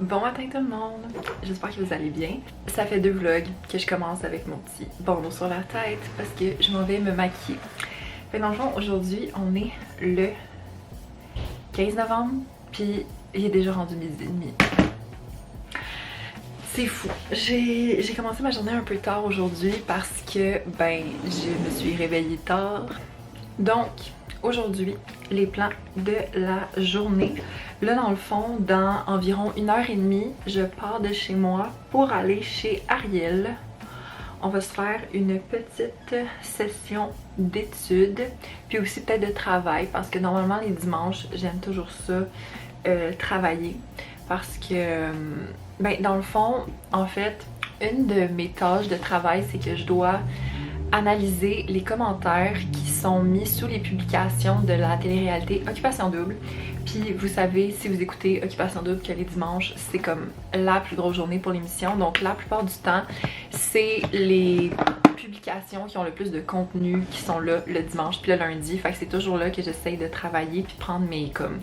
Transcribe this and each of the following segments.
Bon matin tout le monde, j'espère que vous allez bien. Ça fait 2 vlogs que je commence avec mon petit bandeau sur la tête parce que je m'en vais me maquiller. Fait dans le fond, aujourd'hui on est le 15 novembre, puis il est déjà rendu 12h30. C'est fou. J'ai commencé ma journée un peu tard aujourd'hui parce que je me suis réveillée tard. Donc aujourd'hui, les plans de la journée. Là dans le fond, dans environ 1h30, je pars de chez moi pour aller chez Ariel. On va se faire une petite session d'études, puis aussi peut-être de travail parce que normalement les dimanches, j'aime toujours ça, travailler. Parce que, dans le fond, en fait, une de mes tâches de travail, c'est que je dois analyser les commentaires qui sont mis sous les publications de la télé-réalité Occupation Double. Puis vous savez, si vous écoutez Occupation Double, que les dimanches, c'est comme la plus grosse journée pour l'émission. Donc la plupart du temps, c'est les publications qui ont le plus de contenu qui sont là le dimanche puis le lundi. Fait que c'est toujours là que j'essaye de travailler puis prendre mes comme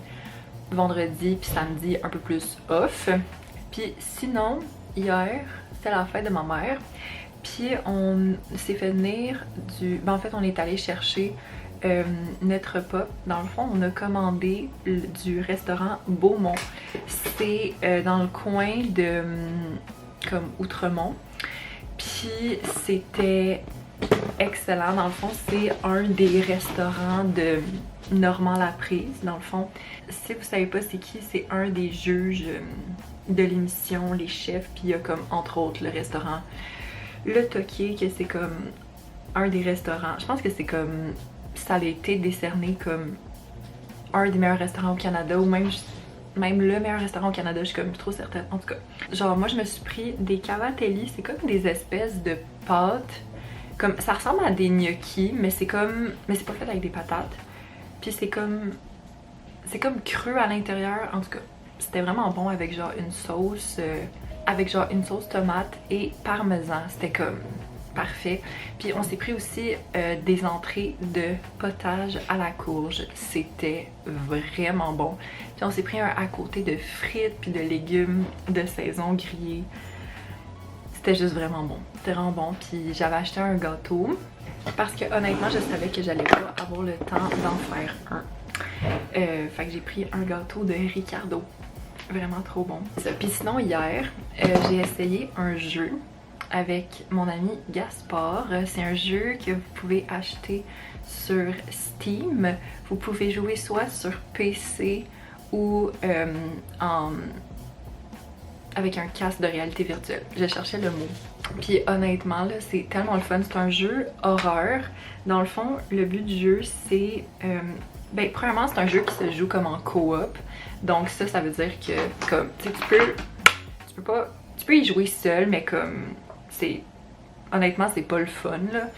vendredi puis samedi un peu plus off. Puis sinon, hier, c'était la fête de ma mère. Puis on s'est fait venir du... en fait, on est allé chercher notre repas. Dans le fond, on a commandé du restaurant Beaumont. C'est dans le coin de comme Outremont. Puis c'était excellent. Dans le fond, c'est un des restaurants de Normand Laprise. Dans le fond, si vous savez pas c'est qui, c'est un des juges de l'émission, les chefs. Puis il y a comme entre autres le restaurant Le Toquier, que c'est comme un des restaurants. Je pense que c'est comme ça a été décerné comme un des meilleurs restaurants au Canada, ou même le meilleur restaurant au Canada, je suis comme trop certaine. En tout cas, genre moi je me suis pris des cavatelli, c'est comme des espèces de pâtes, comme ça ressemble à des gnocchis, mais c'est pas fait avec des patates. Puis c'est comme cru à l'intérieur. En tout cas, c'était vraiment bon avec genre une sauce tomate et parmesan. C'était comme parfait. Puis on s'est pris aussi des entrées de potage à la courge. C'était vraiment bon. Puis on s'est pris un à côté de frites puis de légumes de saison grillés. C'était juste vraiment bon. C'était vraiment bon. Puis j'avais acheté un gâteau parce que honnêtement je savais que j'allais pas avoir le temps d'en faire un. Fait que j'ai pris un gâteau de Ricardo. Vraiment trop bon. Puis sinon hier, j'ai essayé un jeu avec mon ami Gaspard. C'est un jeu que vous pouvez acheter sur Steam. Vous pouvez jouer soit sur PC ou avec un casque de réalité virtuelle. Je cherchais le mot. Puis honnêtement là, c'est tellement le fun. C'est un jeu horreur. Dans le fond, le but du jeu c'est... premièrement, c'est un jeu qui se joue comme en coop. Donc ça veut dire que comme tu peux y jouer seul, mais comme honnêtement c'est pas le fun là.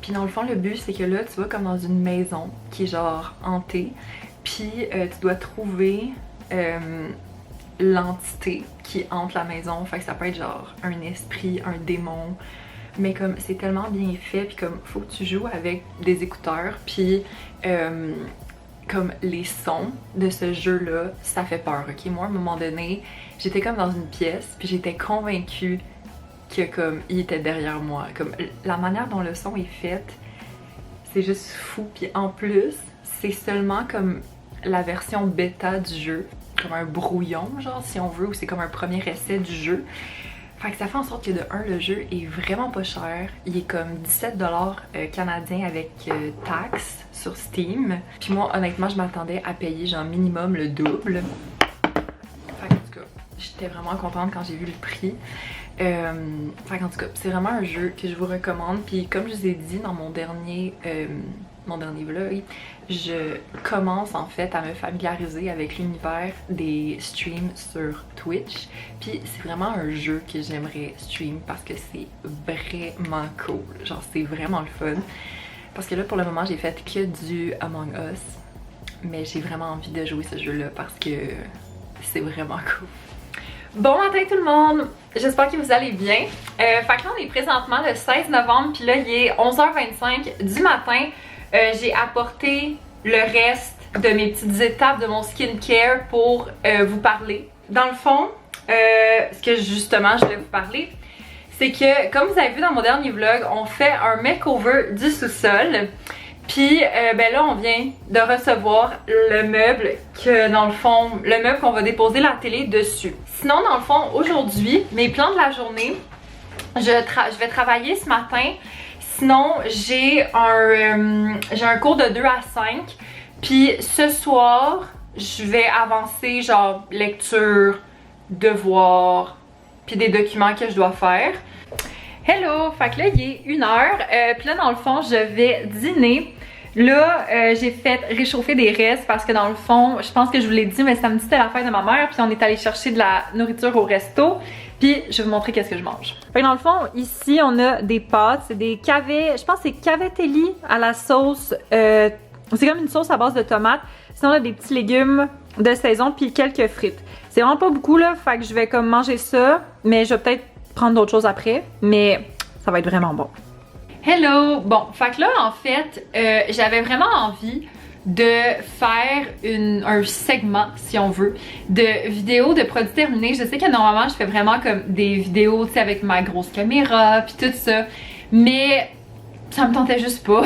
Puis dans le fond le but c'est que là tu vas comme dans une maison qui est genre hantée, puis tu dois trouver l'entité qui hante la maison. Fait que ça peut être genre un esprit, un démon, mais comme c'est tellement bien fait, puis comme faut que tu joues avec des écouteurs, puis comme les sons de ce jeu-là, ça fait peur, ok? Moi, à un moment donné, j'étais comme dans une pièce, puis j'étais convaincue que comme il était derrière moi. Comme la manière dont le son est fait, c'est juste fou. Puis en plus, c'est seulement comme la version bêta du jeu, comme un brouillon, genre si on veut, ou c'est comme un premier essai du jeu. Fait que ça fait en sorte que de un, le jeu est vraiment pas cher. Il est comme 17$ canadiens avec taxes sur Steam. Puis moi, honnêtement, je m'attendais à payer genre minimum le double. Fait qu'en tout cas, j'étais vraiment contente quand j'ai vu le prix. Fait qu'en tout cas, c'est vraiment un jeu que je vous recommande. Puis comme je vous ai dit dans mon dernier vlog, je commence en fait à me familiariser avec l'univers des streams sur Twitch. Puis c'est vraiment un jeu que j'aimerais stream parce que c'est vraiment cool. Genre c'est vraiment le fun. Parce que là pour le moment j'ai fait que du Among Us. Mais j'ai vraiment envie de jouer ce jeu là parce que c'est vraiment cool. Bon matin tout le monde! J'espère que vous allez bien. Fait que là on est présentement le 16 novembre, puis là il est 11h25 du matin. J'ai apporté le reste de mes petites étapes de mon skincare pour vous parler. Dans le fond, ce que justement je voulais vous parler, c'est que comme vous avez vu dans mon dernier vlog, on fait un makeover du sous-sol. Puis ben là on vient de recevoir le meuble que dans le fond, le meuble qu'on va déposer la télé dessus. Sinon dans le fond, aujourd'hui, mes plans de la journée, je vais travailler ce matin. Sinon j'ai un cours de 2 à 5. Puis ce soir, je vais avancer genre lecture, devoirs, puis des documents que je dois faire. Hello! Fait que là, il est 1h. Puis là, dans le fond, je vais dîner. Là, j'ai fait réchauffer des restes parce que dans le fond, je pense que je vous l'ai dit, mais samedi, c'était la fête de ma mère. Puis on est allé chercher de la nourriture au resto. Puis je vais vous montrer qu'est-ce que je mange. Fait que dans le fond, ici, on a des pâtes. C'est des cavets, je pense que c'est cavatelli à la sauce. C'est comme une sauce à base de tomates. Sinon, on a des petits légumes de saison puis quelques frites. C'est vraiment pas beaucoup là, fait que je vais comme manger ça. Mais je vais peut-être prendre d'autres choses après, mais ça va être vraiment bon. Hello! Bon, fait que là, en fait, j'avais vraiment envie de faire un segment, si on veut, de vidéos de produits terminés. Je sais que normalement, je fais vraiment comme des vidéos, tu sais, avec ma grosse caméra, puis tout ça, mais ça me tentait juste pas.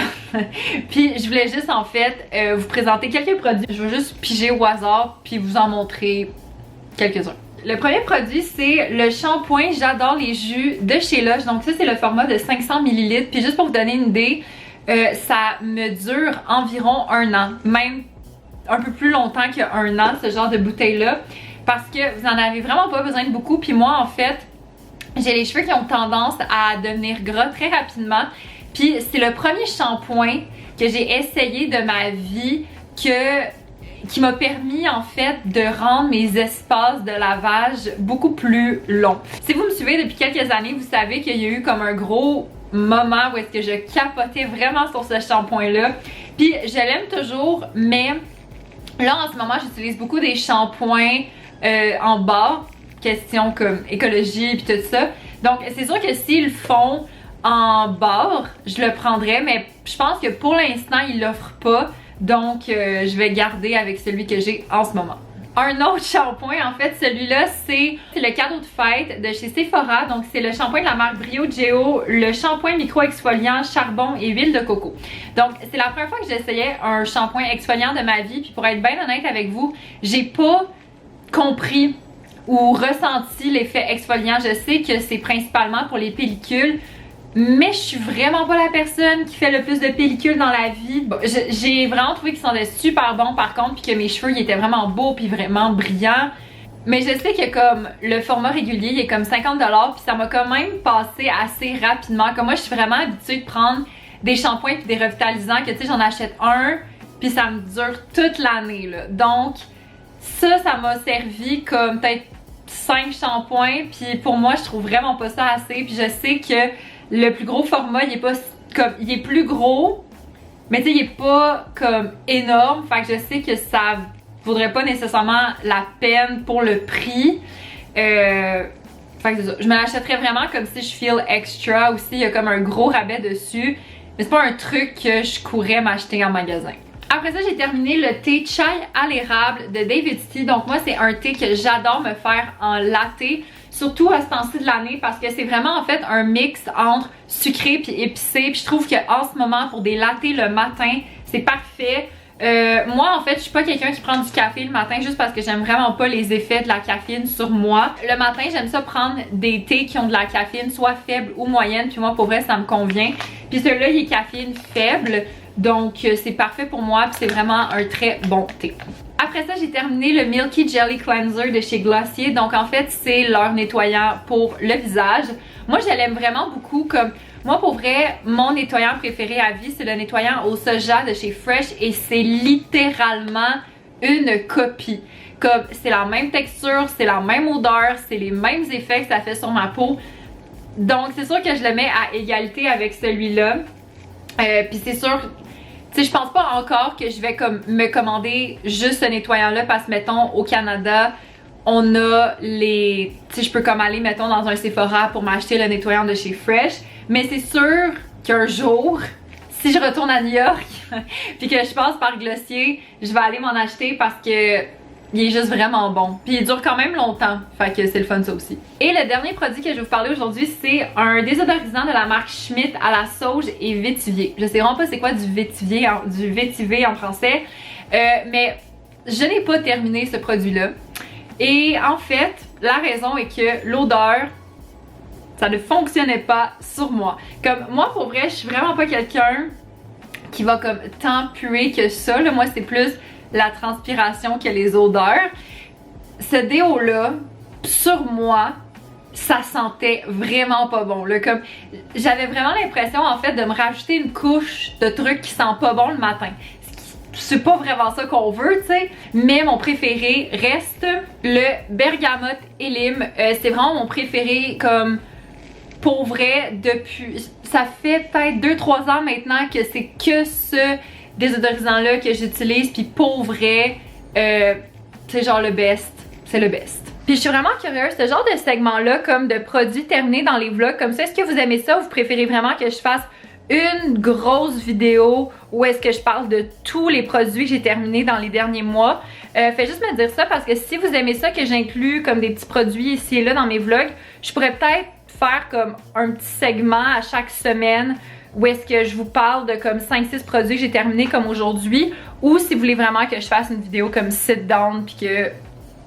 Puis je voulais juste, en fait, vous présenter quelques produits. Je vais juste piger au hasard, puis vous en montrer quelques-uns. Le premier produit, c'est le shampoing J'adore les jus de chez Lush. Donc ça, c'est le format de 500 ml. Puis juste pour vous donner une idée, ça me dure environ 1 an. Même un peu plus longtemps qu'1 an, ce genre de bouteille-là. Parce que vous en avez vraiment pas besoin de beaucoup. Puis moi, en fait, j'ai les cheveux qui ont tendance à devenir gras très rapidement. Puis c'est le premier shampoing que j'ai essayé de ma vie qui m'a permis en fait de rendre mes espaces de lavage beaucoup plus longs. Si vous me suivez depuis quelques années, vous savez qu'il y a eu comme un gros moment où est-ce que je capotais vraiment sur ce shampoing-là. Puis je l'aime toujours, mais là en ce moment j'utilise beaucoup des shampoings en barre, question comme écologie et tout ça. Donc c'est sûr que s'ils le font en barre, je le prendrais, mais je pense que pour l'instant ils l'offrent pas. Donc, je vais garder avec celui que j'ai en ce moment. Un autre shampoing, en fait, celui-là, c'est le cadeau de fête de chez Sephora. Donc, c'est le shampoing de la marque Brio Geo, le shampoing micro-exfoliant charbon et huile de coco. Donc, c'est la première fois que j'essayais un shampoing exfoliant de ma vie. Puis, pour être bien honnête avec vous, j'ai pas compris ou ressenti l'effet exfoliant. Je sais que c'est principalement pour les pellicules. Mais je suis vraiment pas la personne qui fait le plus de pellicules dans la vie. Bon, j'ai vraiment trouvé qu'ils sentaient super bons par contre, puis que mes cheveux ils étaient vraiment beaux puis vraiment brillants. Mais je sais que comme le format régulier il est comme 50$, puis ça m'a quand même passé assez rapidement. Comme moi je suis vraiment habituée de prendre des shampoings puis des revitalisants que tu sais j'en achète un puis ça me dure toute l'année là. Donc ça m'a servi comme peut-être 5 shampoings, puis pour moi je trouve vraiment pas ça assez. Puis je sais que le plus gros format, il est pas comme, il est plus gros, mais tu sais, il est pas comme énorme. Fait que je sais que ça vaudrait pas nécessairement la peine pour le prix. Fait que c'est ça. Je me l'achèterais vraiment comme si je feel extra aussi. Il y a comme un gros rabais dessus. Mais c'est pas un truc que je courrais m'acheter en magasin. Après ça, j'ai terminé le thé chai à l'érable de David's Tea. Donc moi, c'est un thé que j'adore me faire en latte. Surtout à ce temps-ci de l'année parce que c'est vraiment en fait un mix entre sucré puis épicé. Puis je trouve qu'en ce moment, pour des lattés le matin, c'est parfait. Moi en fait, je suis pas quelqu'un qui prend du café le matin juste parce que j'aime vraiment pas les effets de la caféine sur moi. Le matin, j'aime ça prendre des thés qui ont de la caféine, soit faible ou moyenne. Puis moi, pour vrai, ça me convient. Puis celui-là, il est caféine faible. Donc c'est parfait pour moi. Puis c'est vraiment un très bon thé. Après ça, j'ai terminé le Milky Jelly Cleanser de chez Glossier. Donc en fait, c'est leur nettoyant pour le visage. Moi, je l'aime vraiment beaucoup. Comme moi, pour vrai, mon nettoyant préféré à vie, c'est le nettoyant au soja de chez Fresh. Et c'est littéralement une copie. Comme c'est la même texture, c'est la même odeur, c'est les mêmes effets que ça fait sur ma peau. Donc c'est sûr que je le mets à égalité avec celui-là. Puis c'est sûr... Tu sais, je pense pas encore que je vais comme me commander juste ce nettoyant-là parce que, mettons, au Canada, on a les... Tu sais, je peux comme aller, mettons, dans un Sephora pour m'acheter le nettoyant de chez Fresh. Mais c'est sûr qu'un jour, si je retourne à New York, puis que je passe par Glossier, je vais aller m'en acheter parce que il est juste vraiment bon. Puis il dure quand même longtemps, fait que c'est le fun ça aussi. Et le dernier produit que je vais vous parler aujourd'hui, c'est un désodorisant de la marque Schmitt à la sauge et vétiver. Je sais vraiment pas c'est quoi du vétiver en français, mais je n'ai pas terminé ce produit-là. Et en fait, la raison est que l'odeur, ça ne fonctionnait pas sur moi. Comme moi, pour vrai, je suis vraiment pas quelqu'un qui va comme tant puer que ça. Là. Moi, c'est plus la transpiration que les odeurs. Ce déo-là, sur moi, ça sentait vraiment pas bon. Là. Comme j'avais vraiment l'impression, en fait, de me rajouter une couche de trucs qui sentent pas bon le matin. C'est pas vraiment ça qu'on veut, tu sais. Mais mon préféré reste le Bergamote Elim. C'est vraiment mon préféré comme pour vrai depuis... Ça fait peut-être 2-3 ans maintenant que c'est que ce désodorisant-là que j'utilise. Puis pour vrai, c'est genre le best. C'est le best. Puis je suis vraiment curieuse, ce genre de segment-là, comme de produits terminés dans les vlogs comme ça, est-ce que vous aimez ça ou vous préférez vraiment que je fasse une grosse vidéo où est-ce que je parle de tous les produits que j'ai terminés dans les derniers mois? Faites juste me dire ça parce que si vous aimez ça que j'inclus comme des petits produits ici et là dans mes vlogs, je pourrais peut-être faire comme un petit segment à chaque semaine où est-ce que je vous parle de comme 5-6 produits que j'ai terminés comme aujourd'hui, ou si vous voulez vraiment que je fasse une vidéo comme sit down puis que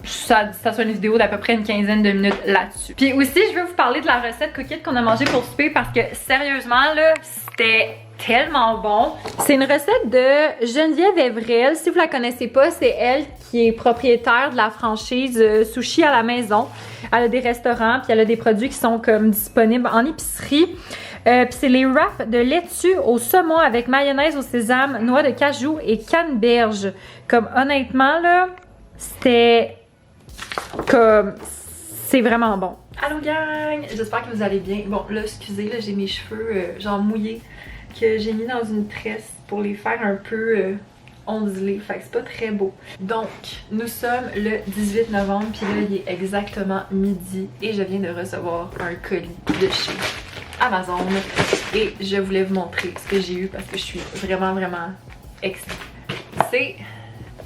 ça soit une vidéo d'à peu près une quinzaine de minutes là-dessus. Puis aussi, je veux vous parler de la recette cookie qu'on a mangée pour souper parce que sérieusement là, c'était tellement bon. C'est une recette de Geneviève Evrel. Si vous la connaissez pas, c'est elle qui est propriétaire de la franchise Sushi à la maison. Elle a des restaurants, puis elle a des produits qui sont comme disponibles en épicerie. Puis c'est les wraps de laitue au saumon avec mayonnaise au sésame, noix de cajou et canneberge. Comme honnêtement là, c'était comme... c'est vraiment bon. Allô gang! J'espère que vous allez bien. Bon là, excusez, là j'ai mes cheveux genre mouillés que j'ai mis dans une tresse pour les faire un peu ondulés. Fait que c'est pas très beau. Donc, nous sommes le 18 novembre puis là il est exactement midi et je viens de recevoir un colis de chez Amazon. Et je voulais vous montrer ce que j'ai eu parce que je suis vraiment excitée. C'est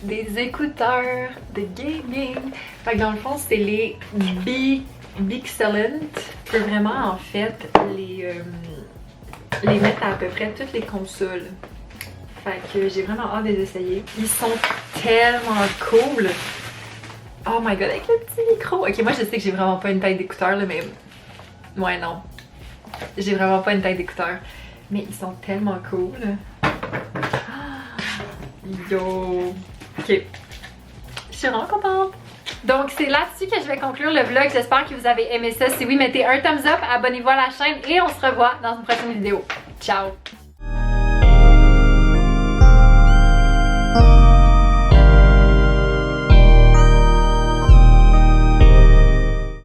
des écouteurs de gaming. Fait que dans le fond, c'est les Bixellent. Tu peux vraiment en fait les mettre à peu près toutes les consoles. Fait que j'ai vraiment hâte de les essayer. Ils sont tellement cool. Oh my god, avec le petit micro. Ok, moi je sais que j'ai vraiment pas une taille d'écouteur là, mais ouais non. J'ai vraiment pas une taille d'écouteur. Mais ils sont tellement cool. Yo. Ok. Je suis vraiment contente. Donc c'est là-dessus que je vais conclure le vlog. J'espère que vous avez aimé ça. Si oui, mettez un thumbs up, abonnez-vous à la chaîne et on se revoit dans une prochaine vidéo. Ciao!